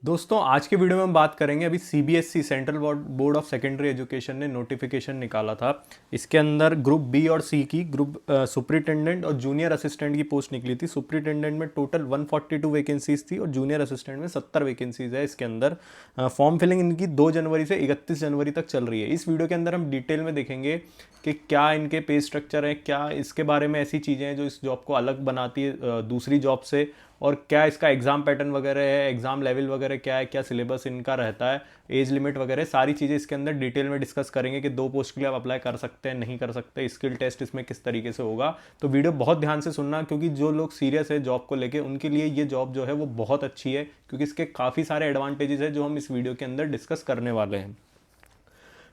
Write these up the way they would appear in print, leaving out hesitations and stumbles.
दोस्तों आज के वीडियो में हम बात करेंगे अभी CBSE central board of secondary education ने नोटिफिकेशन निकाला था। इसके अंदर ग्रुप बी और सी की ग्रुप सुपरिटेंडेंट और जूनियर असिस्टेंट की पोस्ट निकली थी। सुपरिटेंडेंट में टोटल 142 वैकेंसीज थी और जूनियर असिस्टेंट में 70 वैकेंसीज है। इसके अंदर फॉर्म फिलिंग इनकी 2 जनवरी से 31 जनवरी तक चल रही है। इस वीडियो के अंदर हम डिटेल में देखेंगे कि क्या इनके पे स्ट्रक्चर है, क्या इसके बारे में ऐसी चीज़ें हैं जो इस जॉब को अलग बनाती है दूसरी जॉब से, और क्या इसका एग्ज़ाम पैटर्न वगैरह है, एग्ज़ाम लेवल वगैरह क्या है, क्या सिलेबस इनका रहता है, एज लिमिट वगैरह सारी चीज़ें इसके अंदर डिटेल में डिस्कस करेंगे कि 2 पोस्ट के लिए आप अप्लाई कर सकते हैं नहीं कर सकते, स्किल टेस्ट इसमें किस तरीके से होगा। तो वीडियो बहुत ध्यान से सुनना, क्योंकि जो लोग सीरियस है जॉब को लेके उनके लिए ये जॉब जो है वो बहुत अच्छी है, क्योंकि इसके काफ़ी सारे एडवांटेजेस है जो हम इस वीडियो के अंदर डिस्कस करने वाले हैं।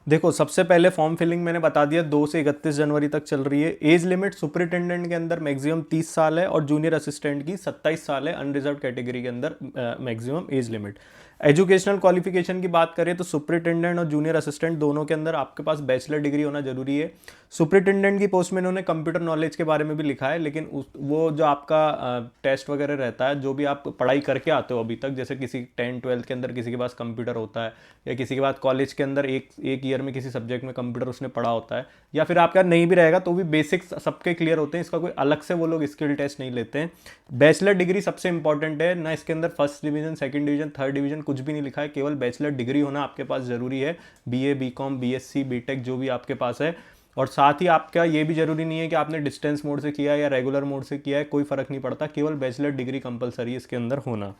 देखो, सबसे पहले फॉर्म फिलिंग मैंने बता दिया 2 से 31 जनवरी तक चल रही है। एज लिमिट सुपरिटेंडेंट के अंदर मैक्सिमम 30 साल है और जूनियर असिस्टेंट की 27 साल है अनरिजर्व कैटेगरी के अंदर maximum age limit. Educational qualification की बात करें तो सुपरिटेंडेंट और जूनियर असिस्टेंट दोनों के अंदर आपके पास बैचलर डिग्री होना जरूरी है। सुपरिटेंडेंट की पोस्ट में इन्होंने कंप्यूटर नॉलेज के बारे में भी लिखा है, लेकिन वो जो आपका टेस्ट वगैरह रहता है, जो भी आप पढ़ाई करके आते हो अभी तक, जैसे किसी 10-12 के अंदर किसी के पास कंप्यूटर होता है, या किसी के पास कॉलेज के अंदर एक ईयर में किसी सब्जेक्ट में कंप्यूटर उसने पढ़ा होता है, या फिर आपका नहीं भी रहेगा तो भी बेसिक्स सबके क्लियर होते हैं। इसका कोई अलग से वो लोग स्किल टेस्ट नहीं लेते हैं। बैचलर डिग्री सबसे इंपॉर्टेंट है ना, इसके अंदर first division, second division, third division कुछ भी नहीं लिखा है, केवल बैचलर डिग्री होना आपके पास जरूरी है। बीए, बीकॉम, बीएससी, बीटेक जो भी आपके पास है। और साथ ही आपका ये भी जरूरी नहीं है कि आपने डिस्टेंस मोड से किया या रेगुलर मोड से किया है, कोई फर्क नहीं पड़ता, केवल बैचलर डिग्री कंपलसरी है इसके अंदर होना।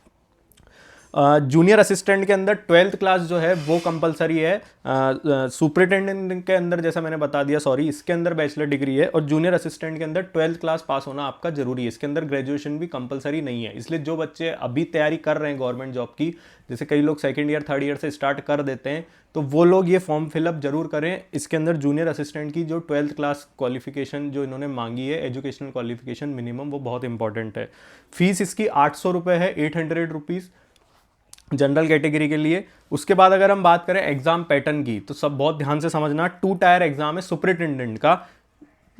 जूनियर असिस्टेंट के अंदर 12th क्लास जो है वो कंपलसरी है। सुपरिटेंडेंट के अंदर जैसा मैंने बता दिया, सॉरी, इसके अंदर बैचलर डिग्री है, और जूनियर असिस्टेंट के अंदर 12th क्लास पास होना आपका जरूरी है। इसके अंदर ग्रेजुएशन भी कंपलसरी नहीं है। इसलिए जो बच्चे अभी तैयारी कर रहे हैं गवर्नमेंट जॉब की, जैसे कई लोग सेकेंड ईयर थर्ड ईयर से स्टार्ट कर देते हैं, तो वो लोग ये फॉर्म फिलअप जरूर करें। इसके अंदर जूनियर असिस्टेंट की जो 12th क्लास क्वालिफिकेशन जो इन्होंने मांगी है, एजुकेशनल क्वालिफिकेशन मिनिमम, वो बहुत इंपॉर्टेंट है। फीस इसकी 800 रुपये है, 800 रुपीज़ जनरल कैटेगरी के लिए। उसके बाद अगर हम बात करें एग्जाम पैटर्न की, तो सब बहुत ध्यान से समझना। 2 टायर एग्जाम है सुपरिटेंडेंट का।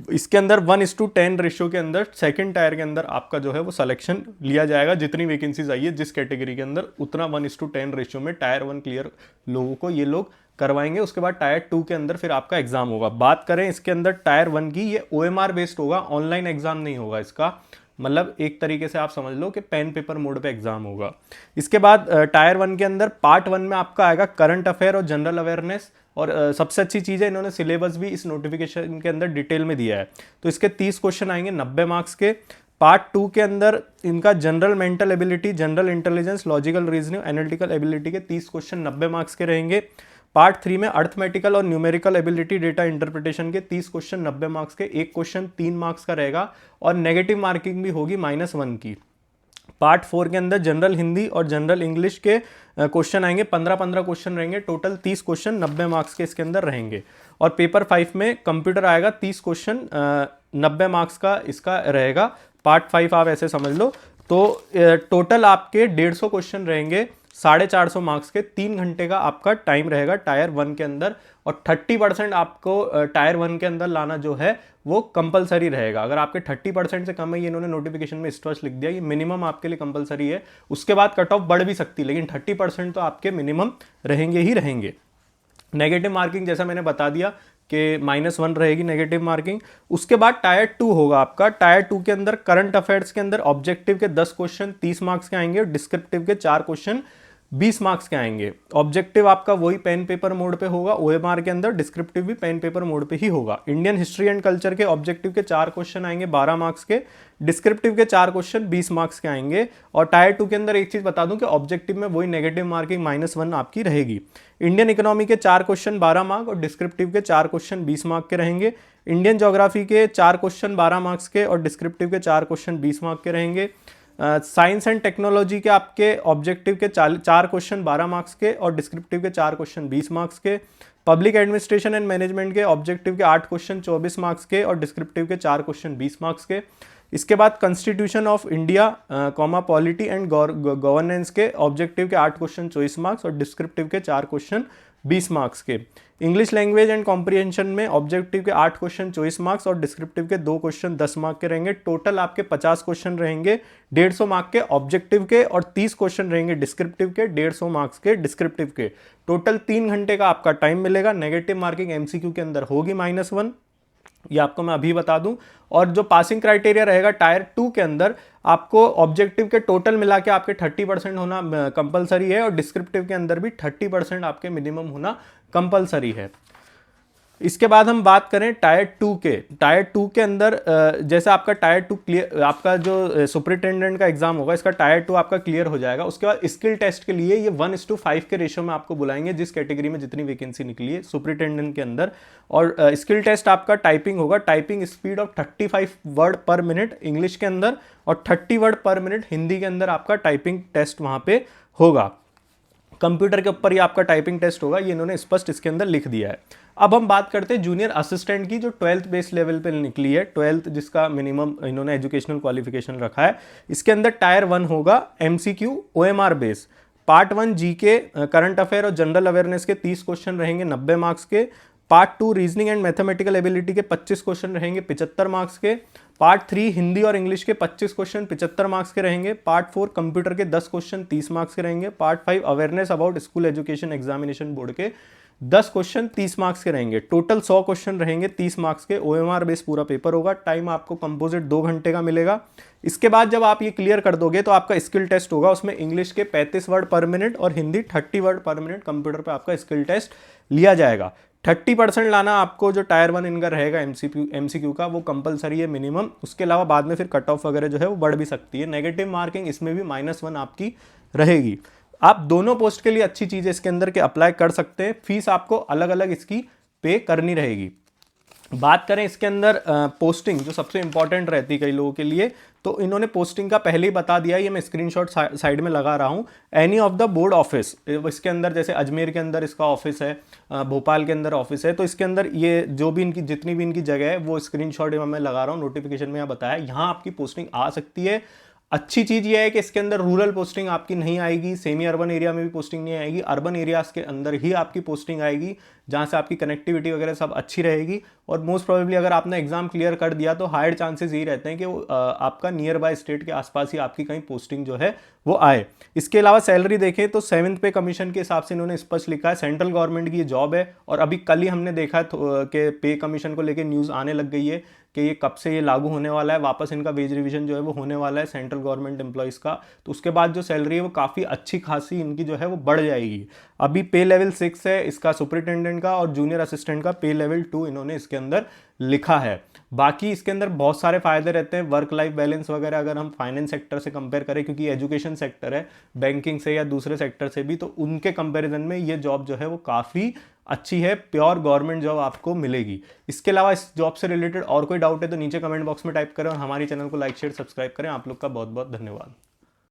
इसके अंदर 1:10 रेशियो के अंदर सेकंड टायर के अंदर आपका जो है वो सिलेक्शन लिया जाएगा। जितनी वैकेंसीज आई है जिस कैटेगरी के अंदर, उतना 1:10 रेशियो में टायर 1 क्लियर लोगों को ये लोग करवाएंगे। उसके बाद टायर 2 के अंदर फिर आपका एग्जाम होगा। बात करें इसके अंदर टायर 1 की, ये OMR बेस्ड होगा, ऑनलाइन एग्जाम नहीं होगा इसका। मतलब एक तरीके से आप समझ लो कि पेन पेपर मोड पे एग्जाम होगा। इसके बाद टायर 1 के अंदर पार्ट 1 में आपका आएगा करंट अफेयर और जनरल अवेयरनेस। और सबसे अच्छी चीज़ है, इन्होंने सिलेबस भी इस नोटिफिकेशन के अंदर डिटेल में दिया है। तो इसके 30 क्वेश्चन आएंगे 90 मार्क्स के। पार्ट 2 के अंदर इनका general mental ability, general intelligence, logical reasoning, analytical ability के 30 क्वेश्चन 90 मार्क्स के रहेंगे। पार्ट 3 में अर्थमेटिकल और न्यूमेरिकल एबिलिटी, डेटा इंटरप्रिटेशन के 30 क्वेश्चन 90 मार्क्स के। एक क्वेश्चन 3 मार्क्स का रहेगा और नेगेटिव मार्किंग भी होगी -1 की। पार्ट 4 के अंदर जनरल हिंदी और जनरल इंग्लिश के क्वेश्चन आएंगे, 15-15 क्वेश्चन रहेंगे, टोटल 30 क्वेश्चन 90 मार्क्स के इसके अंदर रहेंगे। और पेपर 5 में कंप्यूटर आएगा, 30 क्वेश्चन 90 मार्क्स का इसका रहेगा। पार्ट 5 आप ऐसे समझ लो। तो टोटल आपके 150 क्वेश्चन रहेंगे, 450 मार्क्स के। 3 घंटे का आपका टाइम रहेगा टायर 1 के अंदर। और 30% आपको टायर 1 के अंदर लाना जो है वो कंपलसरी रहेगा। अगर आपके 30% से कम है, ये इन्होंने नोटिफिकेशन में स्पष्ट लिख दिया, ये मिनिमम आपके लिए कंपलसरी है। उसके बाद कट ऑफ बढ़ भी सकती है, लेकिन 30% तो आपके मिनिमम रहेंगे ही रहेंगे। नेगेटिव मार्किंग जैसा मैंने बता दिया कि -1 रहेगी नेगेटिव मार्किंग। उसके बाद टायर 2 होगा आपका। टायर 2 के अंदर करंट अफेयर्स के अंदर ऑब्जेक्टिव के 10 क्वेश्चन 30 मार्क्स के आएंगे और डिस्क्रिप्टिव के 4 क्वेश्चन 20 मार्क्स के आएंगे। ऑब्जेक्टिव आपका वही पेन पेपर मोड पे होगा OMR के अंदर, डिस्क्रिप्टिव भी पेन पेपर मोड पे ही होगा। इंडियन हिस्ट्री एंड कल्चर के ऑब्जेक्टिव के 4 क्वेश्चन आएंगे 12 मार्क्स के, डिस्क्रिप्टिव के 4 क्वेश्चन 20 मार्क्स के आएंगे। और टायर 2 के अंदर एक चीज बता दूं कि ऑब्जेक्टिव में वही नेगेटिव मार्किंग -1 आपकी रहेगी। इंडियन इकोनॉमी के 4 क्वेश्चन 12 मार्क और डिस्क्रिप्टिव के 4 क्वेश्चन 20 मार्क के रहेंगे। इंडियन ज्योग्राफी के 4 क्वेश्चन 12 मार्क्स के और डिस्क्रिप्टिव के 4 क्वेश्चन 20 मार्क के रहेंगे। साइंस एंड टेक्नोलॉजी के आपके ऑब्जेक्टिव के 4 क्वेश्चन 12 मार्क्स के और डिस्क्रिप्टिव के 4 क्वेश्चन 20 मार्क्स के। पब्लिक एडमिनिस्ट्रेशन एंड मैनेजमेंट के ऑब्जेक्टिव के 8 क्वेश्चन 24 मार्क्स के और डिस्क्रिप्टिव के 4 क्वेश्चन 20 मार्क्स के। इसके बाद constitution of India polity and governance के ऑब्जेक्टिव के 8 क्वेश्चन 24 मार्क्स और डिस्क्रिप्टिव के 4 क्वेश्चन 20 मार्क्स के। इंग्लिश लैंग्वेज एंड कॉम्प्रिहेंशन में ऑब्जेक्टिव के 8 क्वेश्चन 24 मार्क्स और डिस्क्रिप्टिव के 2 क्वेश्चन 10 मार्क के रहेंगे। टोटल आपके 50 क्वेश्चन रहेंगे 150 मार्क के ऑब्जेक्टिव के, और 30 क्वेश्चन रहेंगे डिस्क्रिप्टिव के 150 मार्क्स के डिस्क्रिप्टिव के। टोटल 3 घंटे का आपका टाइम मिलेगा। नेगेटिव मार्किंग एमसीक्यू के अंदर होगी -1, ये आपको मैं अभी बता दूं। और जो पासिंग क्राइटेरिया रहेगा टायर 2 के अंदर, आपको ऑब्जेक्टिव के टोटल मिला के आपके 30% होना कंपलसरी है, और डिस्क्रिप्टिव के अंदर भी 30% आपके मिनिमम होना कंपलसरी है। इसके बाद हम बात करें टायर 2 के। टायर 2 के अंदर जैसे आपका टायर 2 क्लियर, आपका जो सुपरिटेंडेंट का एग्जाम होगा, इसका टायर 2 आपका क्लियर हो जाएगा। उसके बाद स्किल टेस्ट के लिए ये 1:5 के रेशियो में आपको बुलाएंगे, जिस कैटेगरी में जितनी वैकेंसी निकली है सुपरिटेंडेंट के अंदर। और स्किल टेस्ट आपका टाइपिंग होगा, टाइपिंग स्पीड ऑफ 35 वर्ड पर मिनट इंग्लिश के अंदर, और 30 वर्ड पर मिनट हिंदी के अंदर आपका टाइपिंग टेस्ट वहाँ पे होगा। कंप्यूटर के ऊपर ही आपका टाइपिंग टेस्ट होगा, ये इन्होंने स्पष्ट इसके अंदर लिख दिया है। अब हम बात करते हैं जूनियर असिस्टेंट की, जो 12th बेस लेवल पे निकली है, 12th जिसका मिनिमम इन्होंने एजुकेशनल क्वालिफिकेशन रखा है। इसके अंदर टायर 1 होगा MCQ OMR base. Part 1 GK, current affair और जनरल अवेयरनेस के 30 क्वेश्चन रहेंगे 90 मार्क्स के। Part 2 reasoning and mathematical ability के 25 क्वेश्चन रहेंगे 75 मार्क्स के। पार्ट 3 हिंदी और इंग्लिश के 25 क्वेश्चन 75 मार्क्स के रहेंगे। पार्ट 4 कंप्यूटर के 10 क्वेश्चन 30 मार्क्स के रहेंगे। Part 5 awareness about school education examination board के 10 क्वेश्चन 30 मार्क्स के रहेंगे। टोटल 100 क्वेश्चन रहेंगे 30 मार्क्स के। OMR बेस पूरा पेपर होगा। टाइम आपको कंपोजिट 2 घंटे का मिलेगा। इसके बाद जब आप ये क्लियर कर दोगे तो आपका स्किल टेस्ट होगा, उसमें इंग्लिश के 35 वर्ड पर मिनट और हिंदी 30 वर्ड पर मिनट कंप्यूटर पर आपका स्किल टेस्ट लिया जाएगा। 30% लाना आपको जो टायर 1 इनका रहेगा एमसीक्यू का, वो कंपलसरी है मिनिमम। उसके अलावा बाद में फिर कट ऑफ वगैरह जो है वो बढ़ भी सकती है। नेगेटिव मार्किंग इसमें भी -1 आपकी रहेगी। आप दोनों पोस्ट के लिए अच्छी चीज़ें इसके अंदर के अप्लाई कर सकते हैं। फीस आपको अलग अलग इसकी पे करनी रहेगी। बात करें इसके अंदर पोस्टिंग, जो सबसे इंपॉर्टेंट रहती है कई लोगों के लिए, तो इन्होंने पोस्टिंग का पहले ही बता दिया। ये मैं स्क्रीनशॉट साइड में लगा रहा हूँ। Any of the board office, इसके अंदर जैसे अजमेर के अंदर इसका ऑफिस है, भोपाल के अंदर ऑफिस है, तो इसके अंदर ये जो भी इनकी जितनी भी इनकी जगह है वो स्क्रीनशॉट मैं लगा रहा हूँ। नोटिफिकेशन में यहाँ बताया, यहाँ आपकी पोस्टिंग आ सकती है। अच्छी चीज़ ये है कि इसके अंदर रूरल पोस्टिंग आपकी नहीं आएगी, सेमी अर्बन एरिया में भी पोस्टिंग नहीं आएगी, अर्बन एरियाज़ के अंदर ही आपकी पोस्टिंग आएगी, जहाँ से आपकी कनेक्टिविटी वगैरह सब अच्छी रहेगी। और मोस्ट प्रोबेबली अगर आपने एग्जाम क्लियर कर दिया तो हायर चांसेस यही रहते हैं कि आपका नियर बाय स्टेट के आसपास ही आपकी कहीं पोस्टिंग जो है वो आए। इसके अलावा सैलरी देखें तो 7th पे कमीशन के हिसाब से इन्होंने स्पष्ट लिखा है। सेंट्रल गवर्नमेंट की ये जॉब है, और अभी कल ही हमने देखा कि पे कमीशन को लेकर न्यूज़ आने लग गई है कि ये कब से ये लागू होने वाला है, वापस इनका वेज रिवीजन जो है वो होने वाला है सेंट्रल गवर्नमेंट एम्प्लॉइज़ का। तो उसके बाद जो सैलरी है वो काफ़ी अच्छी खासी इनकी जो है वो बढ़ जाएगी। अभी पे लेवल 6 है इसका सुपरिटेंडेंट का, और जूनियर असिस्टेंट का पे लेवल 2 इन्होंने इसके अंदर लिखा है। बाकी इसके अंदर बहुत सारे फायदे रहते हैं, वर्क लाइफ बैलेंस वगैरह अगर हम फाइनेंस सेक्टर से कंपेयर करें, क्योंकि एजुकेशन सेक्टर है, बैंकिंग से या दूसरे सेक्टर से भी, तो उनके कंपैरिजन में ये जॉब जो है वो काफ़ी अच्छी है, प्योर गवर्नमेंट जॉब आपको मिलेगी। इसके अलावा इस जॉब से रिलेटेड और कोई डाउट है तो नीचे कमेंट बॉक्स में टाइप करें, और हमारे चैनल को लाइक शेयर सब्सक्राइब करें। आप लोग का बहुत बहुत धन्यवाद।